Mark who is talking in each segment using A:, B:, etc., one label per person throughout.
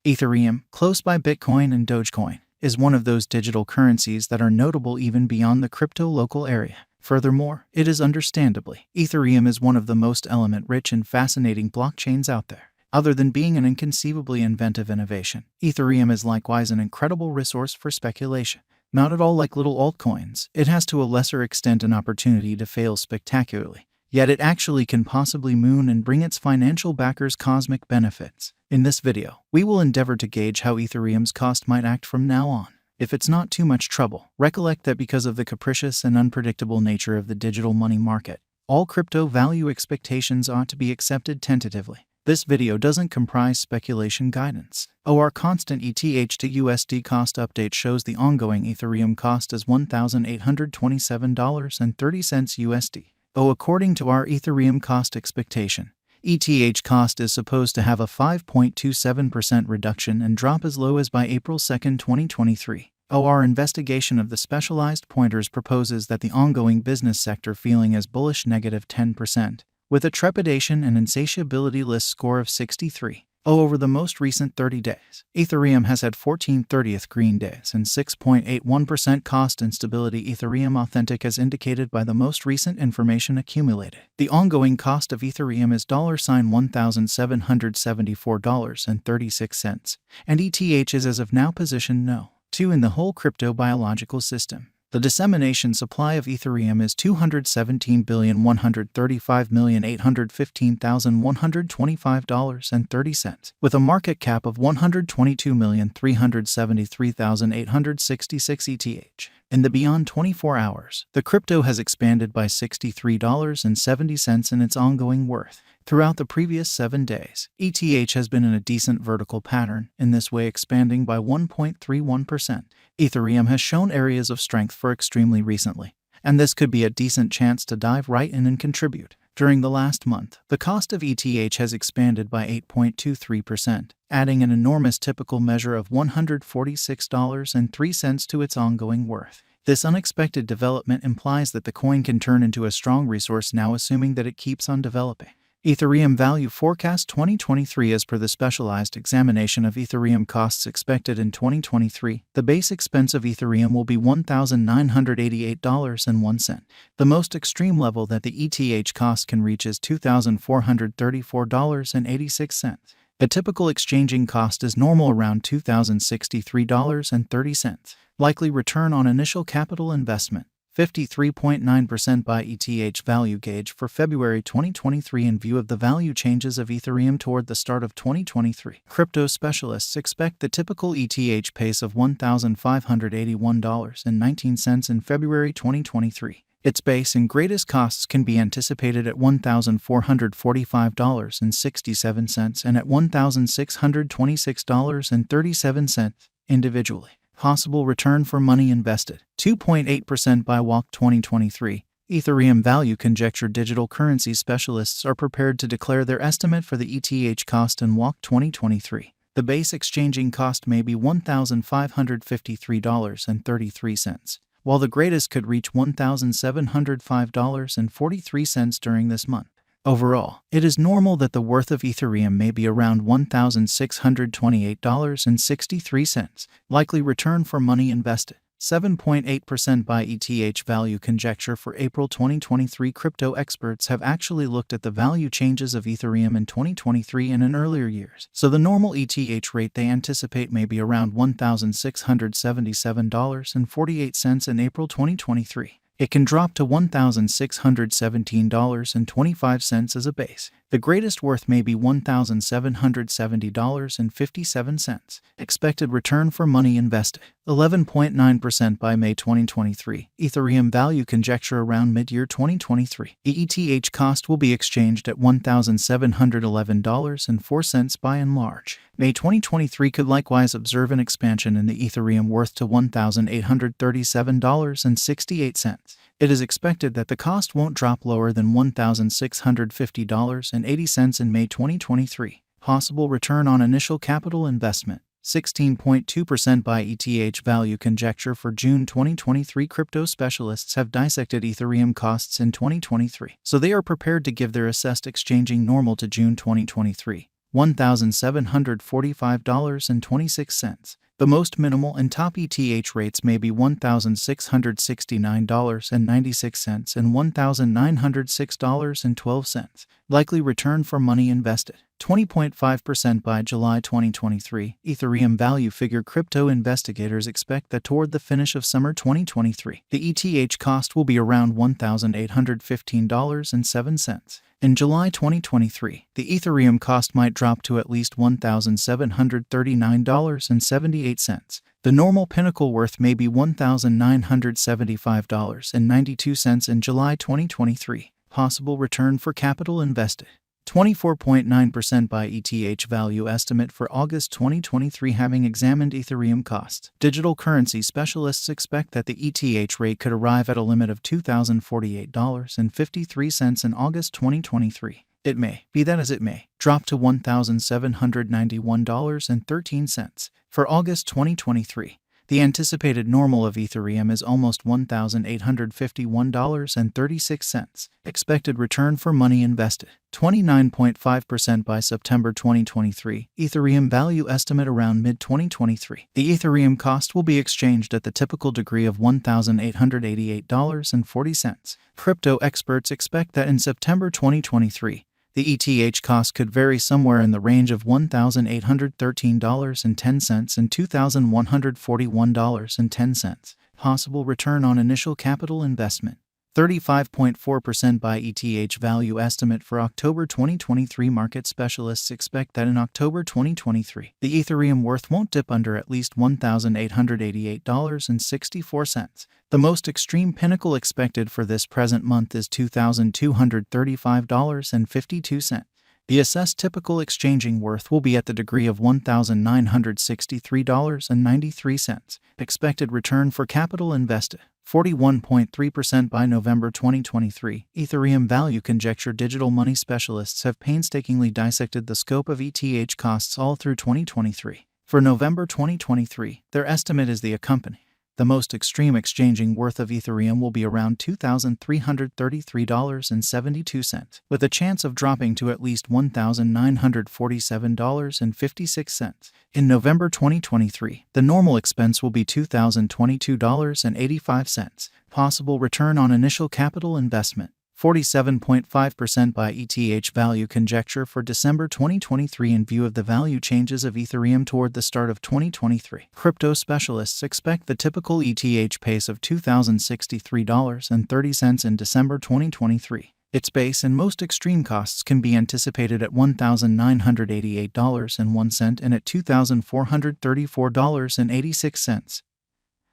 A: Ethereum, close by Bitcoin and Dogecoin, is one of those digital currencies that are notable even beyond the crypto local area. Furthermore, it is understandably, Ethereum is one of the most element-rich and fascinating blockchains out there. Other than being an inconceivably inventive innovation, Ethereum is likewise an incredible resource for speculation. Not at all like little altcoins, it has to a lesser extent an opportunity to fail spectacularly. Yet it actually can possibly moon and bring its financial backers cosmic benefits. In this video, we will endeavor to gauge how Ethereum's cost might act from now on. If it's not too much trouble, recollect that because of the capricious and unpredictable nature of the digital money market, all crypto value expectations ought to be accepted tentatively. This video doesn't comprise speculation guidance. Our constant ETH to USD cost update shows the ongoing Ethereum cost as $1,827.30 USD. According to our Ethereum cost expectation, ETH cost is supposed to have a 5.27% reduction and drop as low as by April 2, 2023. Our investigation of the specialized pointers proposes that the ongoing business sector feeling as bullish -10%, with a trepidation and insatiability list score of 63. Over the most recent 30 days, Ethereum has had 14 30th green days and 6.81% cost instability. Ethereum authentic as indicated by the most recent information accumulated. The ongoing cost of Ethereum is $1,774.36, and ETH is as of now position No. 2 in the whole crypto biological system. The dissemination supply of Ethereum is 217,135,815,125.30, with a market cap of 122,373,866 ETH. In the beyond 24 hours, the crypto has expanded by $63.70 in its ongoing worth. Throughout the previous 7 days, ETH has been in a decent vertical pattern, in this way expanding by 1.31%. Ethereum has shown areas of strength for extremely recently, and this could be a decent chance to dive right in and contribute. During the last month, the cost of ETH has expanded by 8.23%, adding an enormous typical measure of $146.03 to its ongoing worth. This unexpected development implies that the coin can turn into a strong resource now, assuming that it keeps on developing. Ethereum Value Forecast 2023. As per the specialized examination of Ethereum costs expected in 2023, the base expense of Ethereum will be $1,988.01. The most extreme level that the ETH cost can reach is $2,434.86. A typical exchanging cost is normal around $2,063.30. Likely return on initial capital investment, 53.9% by ETH value gauge for February 2023 in view of the value changes of Ethereum toward the start of 2023. Crypto specialists expect the typical ETH pace of $1,581.19 in February 2023. Its base and greatest costs can be anticipated at $1,445.67 and at $1,626.37 individually. Possible return for money invested, 2.8% by WALC 2023. Ethereum value conjecture digital currency specialists are prepared to declare their estimate for the ETH cost in WALC 2023. The base exchanging cost may be $1,553.33, while the greatest could reach $1,705.43 during this month. Overall, it is normal that the worth of Ethereum may be around $1,628.63. Likely return for money invested, 7.8% by ETH value conjecture for April 2023. Crypto experts have actually looked at the value changes of Ethereum in 2023 and in earlier years, so the normal ETH rate they anticipate may be around $1,677.48 in April 2023. It can drop to $1,617.25 as a base. The greatest worth may be $1,770.57. Expected return for money invested, 11.9% by May 2023. Ethereum value conjecture around mid-year 2023. ETH cost will be exchanged at $1,711.04 by and large. May 2023 could likewise observe an expansion in the Ethereum worth to $1,837.68. It is expected that the cost won't drop lower than $1,650.80 in May 2023. Possible return on initial capital investment, 16.2% by ETH value conjecture for June 2023. Crypto specialists have dissected Ethereum costs in 2023, so they are prepared to give their assessed exchanging normal to June 2023. $1,745.26. The most minimal and top ETH rates may be $1,669.96 and $1,906.12. Likely return for money invested: 20.5% by July 2023. Ethereum value figure: crypto investigators expect that toward the finish of summer 2023, the ETH cost will be around $1,815.07. In July 2023, the Ethereum cost might drop to at least $1,739.78. The normal pinnacle worth may be $1,975.92 in July 2023. Possible return for capital invested: 24.9% by ETH value estimate for August 2023. Having examined Ethereum costs, digital currency specialists expect that the ETH rate could arrive at a limit of $2,048.53 in August 2023. It may, be that as it may, drop to $1,791.13. For August 2023, the anticipated normal of Ethereum is almost $1,851.36. Expected return for money invested: 29.5% by September 2023. Ethereum value estimate around mid-2023. The Ethereum cost will be exchanged at the typical degree of $1,888.40. Crypto experts expect that in September 2023, the ETH cost could vary somewhere in the range of $1,813.10 and $2,141.10. Possible return on initial capital investment: 35.4% by ETH value estimate for October 2023. Market specialists expect that in October 2023, the Ethereum worth won't dip under at least $1,888.64. The most extreme pinnacle expected for this present month is $2,235.52. The assessed typical exchanging worth will be at the degree of $1,963.93. Expected return for capital invested: 41.3% by November 2023. Ethereum value conjecture: digital money specialists have painstakingly dissected the scope of ETH costs all through 2023. For November 2023, their estimate is the accompanying. The most extreme exchanging worth of Ethereum will be around $2,333.72, with a chance of dropping to at least $1,947.56. In November 2023, the normal expense will be $2,022.85. Possible return on initial capital investment: 47.5% by ETH value conjecture for December 2023. In view of the value changes of Ethereum toward the start of 2023, crypto specialists expect the typical ETH pace of $2,063.30 in December 2023. Its base and most extreme costs can be anticipated at $1,988.01 and at $2,434.86.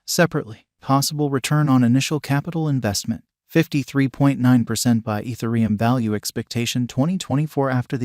A: Separately, possible return on initial capital investment: 53.9% by Ethereum value expectation 2024. After the